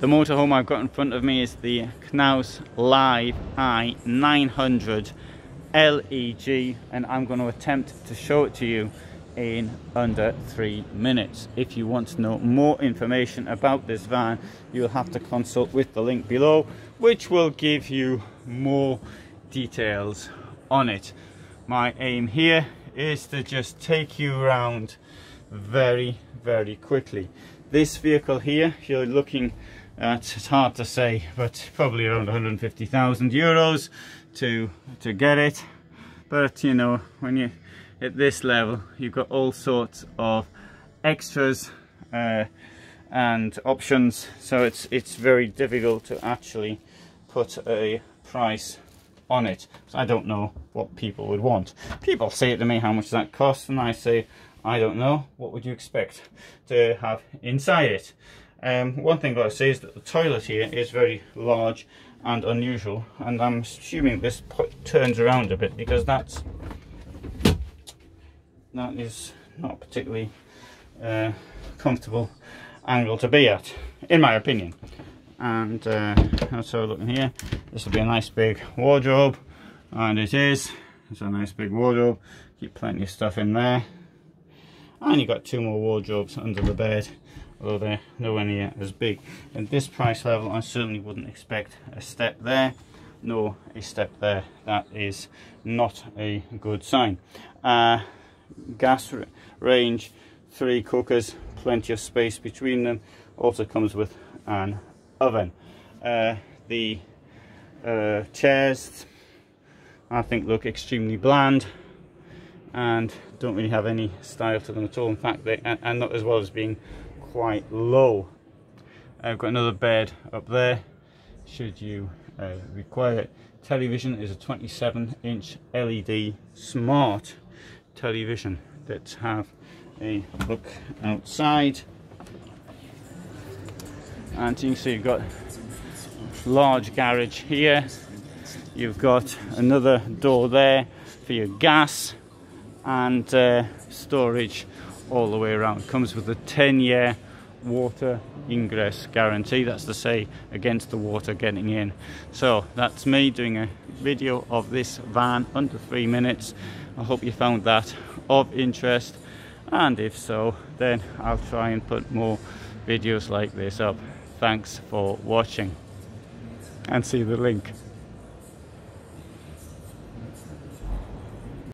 The motorhome I've got in front of me is the Knaus Live i900LEG, and I'm going to attempt to show it to you in under 3 minutes. If you want to know more information about this van, you'll have to consult with the link below, which will give you more details on it. My aim here is to just take you around very quickly. This vehicle here, you're looking at, it's hard to say, but probably around 150,000 euros to get it. But you know, when you at this level, you've got all sorts of extras and options, so it's very difficult to actually put a price on it. So I don't know what people would want. People say to me, how much that costs, and I say, I don't know. What would you expect to have inside it? One thing I've got to say is that the toilet here is very large and unusual, and I'm assuming this turns around a bit, because that is not particularly comfortable angle to be at, in my opinion. And that's how we're looking here. This will be a nice big wardrobe, and it is. It's a nice big wardrobe. Keep plenty of stuff in there. And you've got 2 more wardrobes under the bed, although they're nowhere near as big. At this price level, I certainly wouldn't expect a step there, nor a step there. That is not a good sign. Gas range, 3 cookers, plenty of space between them. Also comes with an oven. The chairs, I think, look extremely bland and don't really have any style to them at all. In fact, they and not as well as being quite low. I've got another bed up there should you require it. Television is a 27-inch LED smart television. Let's have a look outside, and you can see you've got large garage here. You've got another door there for your gas, and storage all the way around. Comes with a 10-year water ingress guarantee. That's to say, against the water getting in. So that's me doing a video of this van under 3 minutes. I hope you found that of interest, and if so, then I'll try and put more videos like this up. Thanks for watching, and see the link